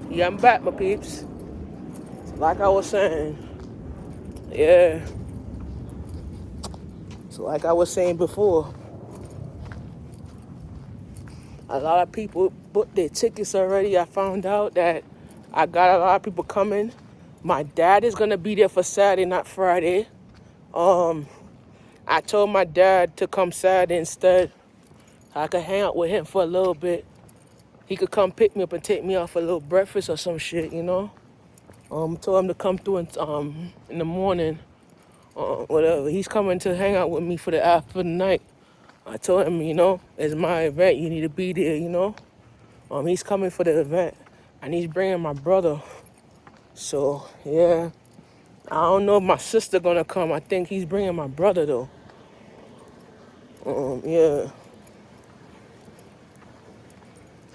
Yeah, I'm back, my peeps. Like I was saying, yeah. So like I was saying before, a lot of people booked their tickets already. I found out that I got a lot of people coming. My dad is gonna be there for Saturday, not Friday. Um, I told my dad to come Saturday instead. I could hang out with him for a little bit. He could come pick me up and take me out for a little breakfast or some shit, you know. Told him to come through in the morning, whatever. He's coming to hang out with me for the night. I told him, it's my event. You need to be there, you know. He's coming for the event, and he's bringing my brother. So yeah, I don't know if my sister gonna come. I think he's bringing my brother though. Yeah,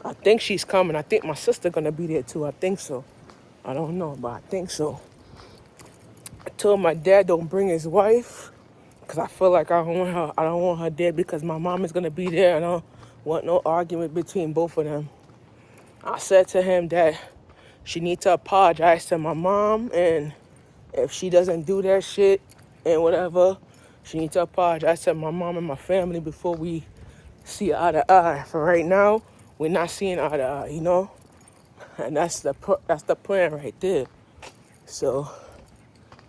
I think she's coming. I think my sister gonna be there too. I think so. I don't know, but I think so. I told my dad don't bring his wife, cause I feel like I don't want her. I don't want her there because my mom is gonna be there, and I don't want no argument between both of them. I said to him that she needs to apologize to my mom, and if she doesn't do that shit and whatever, she needs to apologize to my mom and my family before we see eye to eye. For right now, we're not seeing eye to eye, you know, and that's the plan right there. So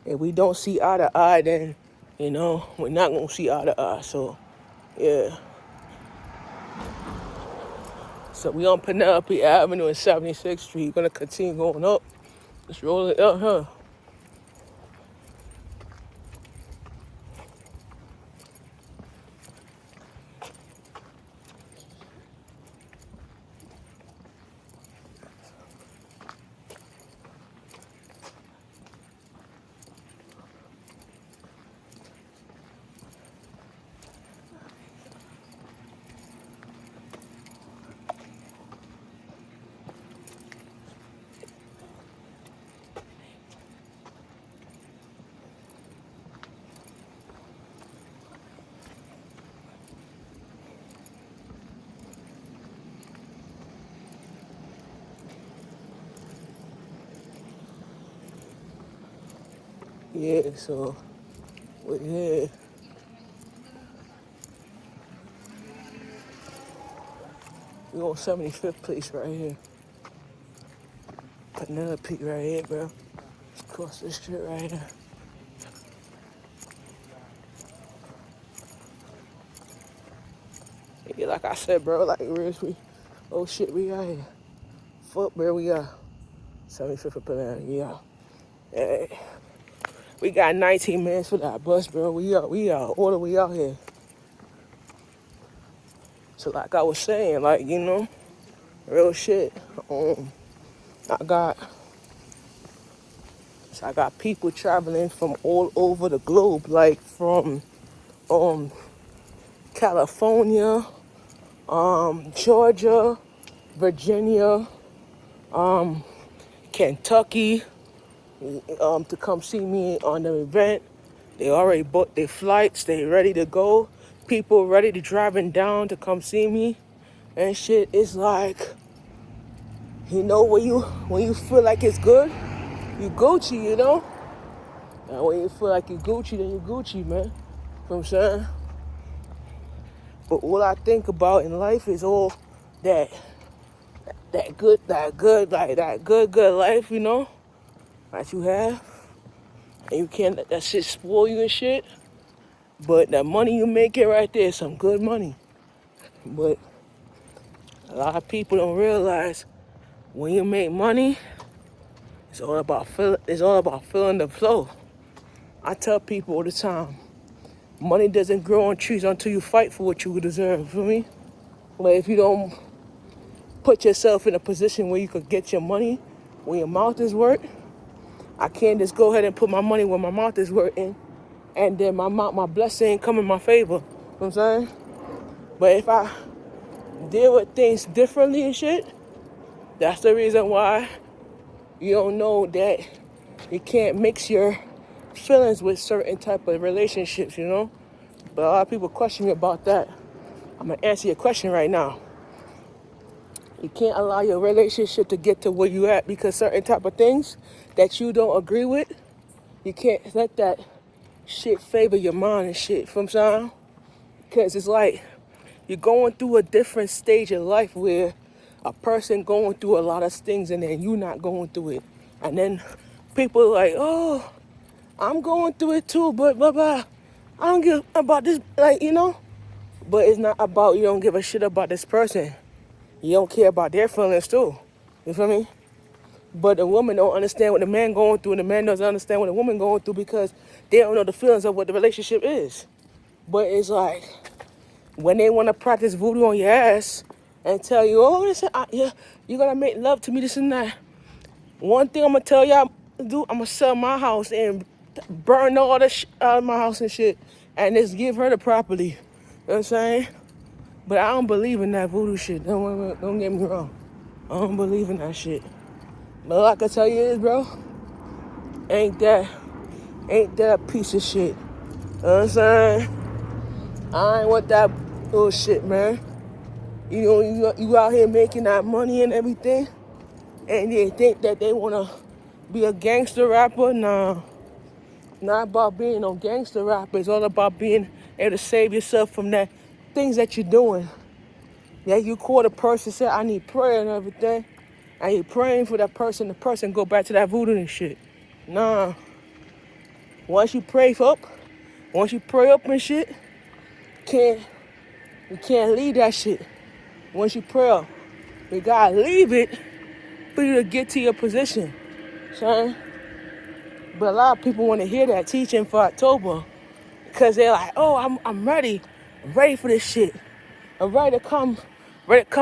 if we don't see eye to eye, then we're not gonna see eye to eye. So yeah. So we on Penelope Avenue and 76th Street. Gonna continue going up. Let's roll it up, huh? Yeah, so yeah. We on 75th place right here. Penelope right here, bro. Across this shit right here. Yeah, like I said, bro, like seriously. Oh shit, we out here. Fuck, bro, we are. 75th of Penelope, yeah. Hey, we got 19 minutes for that bus, bro. We are all the way out here. So like I was saying, like, real shit. I got people traveling from all over the globe, like from California, Georgia, Virginia, Kentucky, to come see me on the event. They already booked their flights. They ready to go. People ready to driving down to come see me and shit. It's like, when you feel like it's good, you Gucci, And when you feel like you Gucci, then you Gucci, man. You know what I'm saying? But all I think about in life is all that good life, that you have. And you can't let that shit spoil you and shit. But that money you make it right there is some good money. But a lot of people don't realize when you make money, it's all about feeling the flow. I tell people all the time, money doesn't grow on trees until you fight for what you deserve, you feel me? But if you don't put yourself in a position where you could get your money when your mouth is worked, I can't just go ahead and put my money where my mouth is working and then my blessing ain't come in my favor. You know what I'm saying? But if I deal with things differently and shit, that's the reason why you don't know that you can't mix your feelings with certain type of relationships, But a lot of people question me about that. I'm gonna answer your question right now. You can't allow your relationship to get to where you at because certain type of things that you don't agree with, you can't let that shit favor your mind and shit. From saying, because it's like you're going through a different stage of life where a person going through a lot of things and then you not going through it, and then people are like, oh, I'm going through it too, but blah blah. I don't give about this, like, you know. But it's not about you don't give a shit about this person. You don't care about their feelings too. You feel me? But the woman don't understand what the man going through, and the man doesn't understand what the woman going through because they don't know the feelings of what the relationship is. But it's like when they want to practice voodoo on your ass and tell you, oh, this, yeah, you gotta make love to me, this and that. One thing I'm gonna tell y'all to do, I'm gonna sell my house and burn all the shit out of my house and shit, and just give her the property. You know what I'm saying? But I don't believe in that voodoo shit. Don't get me wrong. I don't believe in that shit. But all I can tell you is, bro, ain't that a piece of shit. You know what I'm saying? I ain't want that bullshit, man. You know, you out here making that money and everything, and they think that they wanna be a gangster rapper. Nah, not about being no gangster rapper. It's all about being able to save yourself from that things that you're doing. Yeah, you call the person, say, I need prayer and everything, and you praying for that person, the person go back to that voodoo and shit. Nah. Once you pray up and shit, you can't leave that shit. Once you pray up, you gotta leave it for you to get to your position. Son. But a lot of people want to hear that teaching for October because they're like, oh, I'm ready. I'm ready for this shit. I'm ready to come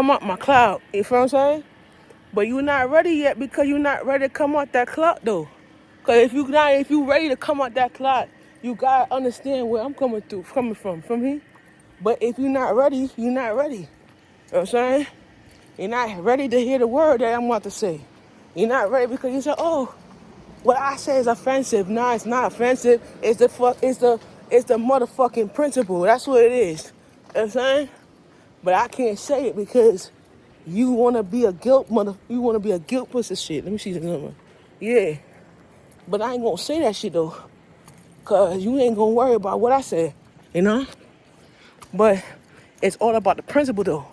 up my cloud. You feel what I'm saying? But you're not ready yet because you're not ready to come out that cloud though. Because if you ready to come out that cloud, you gotta understand where I'm coming from. From me. But if you're not ready, you're not ready. You know what I'm saying? You're not ready to hear the word that I'm about to say. You're not ready because you say, oh, what I say is offensive. No, it's not offensive. It's the motherfucking principle. That's what it is. You know what I'm saying? But I can't say it because you wanna be a guilt piece of shit. Let me see something. Yeah. But I ain't gonna say that shit though. Cause you ain't gonna worry about what I said. You know? But it's all about the principle though.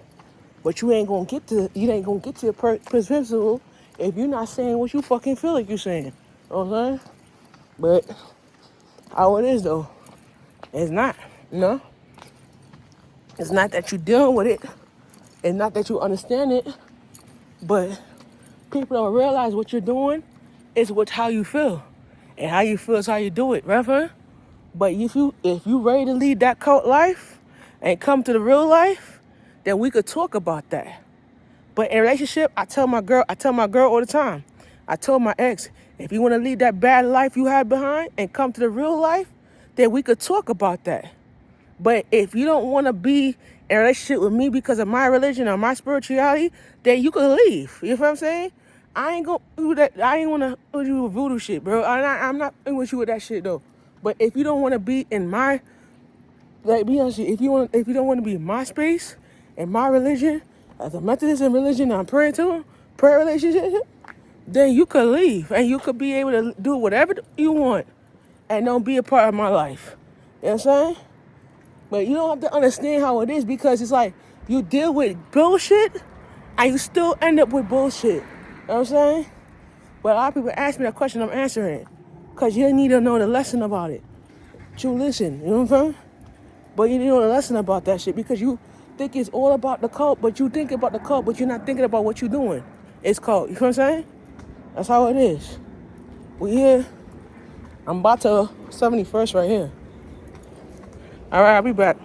But you ain't gonna get to your principle if you're not saying what you fucking feel like you're saying. You know what I'm saying? But how it is though, it's not, you know? It's not that you're dealing with it. It's not that you understand it. But people don't realize what you're doing is how you feel. And how you feel is how you do it, right? But if you ready to lead that cult life and come to the real life, then we could talk about that. But in a relationship, I tell my girl all the time. I told my ex, if you want to lead that bad life you had behind and come to the real life, then we could talk about that. But if you don't want to be in a relationship with me because of my religion or my spirituality, then you can leave. You know what I'm saying? I ain't gonna do that. I ain't wanna do voodoo shit, bro. I'm not with you with that shit though. But if you don't want to be in my, like, be honest, if you don't want to be in my space and my religion, as a Methodist in religion, I'm praying to, prayer relationship, then you could leave and you could be able to do whatever you want and don't be a part of my life. You know what I'm saying? But you don't have to understand how it is because it's like you deal with bullshit and you still end up with bullshit. You know what I'm saying? But a lot of people ask me that question, I'm answering it. Because you need to know the lesson about it. You listen, you know what I'm saying? But you need to know the lesson about that shit because you think it's all about the cult, but you think about the cult, but you're not thinking about what you're doing. It's cult, you know what I'm saying? That's how it is. We here. I'm about to 71st right here. All right, I'll be back.